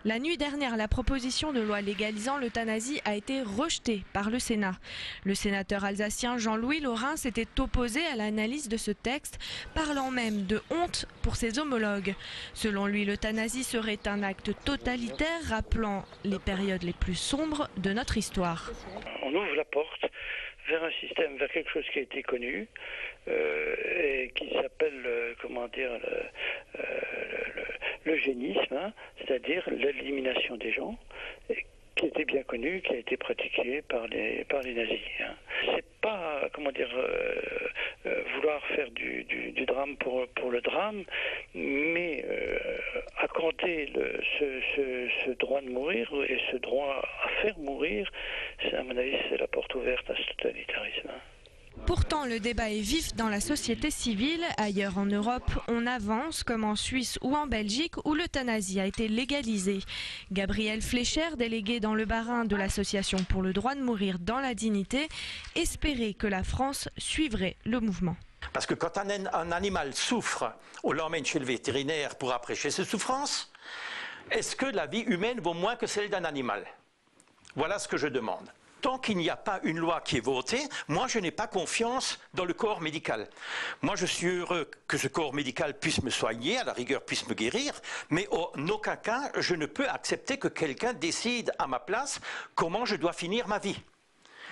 La nuit dernière, la proposition de loi légalisant l'euthanasie a été rejetée par le Sénat. Le sénateur alsacien Jean-Louis Lorrain s'était opposé à l'analyse de ce texte, parlant même de honte pour ses homologues. Selon lui, l'euthanasie serait un acte totalitaire rappelant les périodes les plus sombres de notre histoire. On ouvre la porte vers un système, vers quelque chose qui a été connu et qui s'appelle, l'eugénisme, c'est-à-dire l'élimination des gens, qui était bien connu, qui a été pratiqué par les nazis. C'est pas, vouloir faire du drame pour le drame, mais accorder ce droit de mourir et ce droit à faire mourir, à mon avis, c'est la porte ouverte à ce totalitarisme. Pourtant, le débat est vif dans la société civile. Ailleurs en Europe, on avance, comme en Suisse ou en Belgique, où l'euthanasie a été légalisée. Gabriel Fleischer, délégué dans le Bas-Rhin de l'Association pour le droit de mourir dans la dignité, espérait que la France suivrait le mouvement. Parce que quand un animal souffre, on l'emmène chez le vétérinaire pour apprécier ses souffrances. Est-ce que la vie humaine vaut moins que celle d'un animal? Voilà ce que je demande. Tant qu'il n'y a pas une loi qui est votée, moi je n'ai pas confiance dans le corps médical. Moi je suis heureux que ce corps médical puisse me soigner, à la rigueur puisse me guérir, mais en aucun cas je ne peux accepter que quelqu'un décide à ma place comment je dois finir ma vie.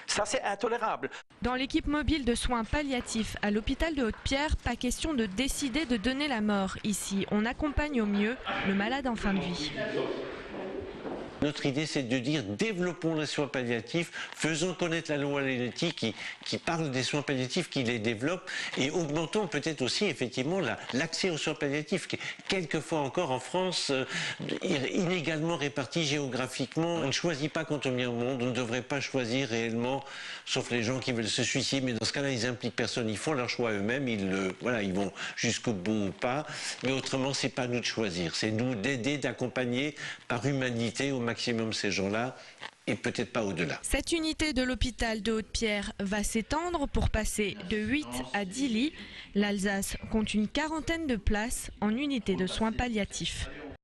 Ça, c'est intolérable. Dans l'équipe mobile de soins palliatifs à l'hôpital de Haute-Pierre, pas question de décider de donner la mort. Ici, on accompagne au mieux le malade en fin de vie. Notre idée, c'est de dire développons les soins palliatifs, faisons connaître la loi Leonetti qui parle des soins palliatifs, qui les développe, et augmentons peut-être aussi effectivement l'accès aux soins palliatifs, qui est quelquefois encore en France inégalement réparti géographiquement. On ne choisit pas quand on vient au monde, on ne devrait pas choisir réellement, sauf les gens qui veulent se suicider, mais dans ce cas-là, ils impliquent personne, ils font leur choix eux-mêmes, ils vont jusqu'au bout ou pas, mais autrement, c'est pas à nous de choisir, c'est nous d'aider, d'accompagner par humanité au maximum ces gens-là et peut-être pas au-delà. Cette unité de l'hôpital de Haute-Pierre va s'étendre pour passer de 8 à 10 lits. L'Alsace compte une quarantaine de places en unité de soins palliatifs.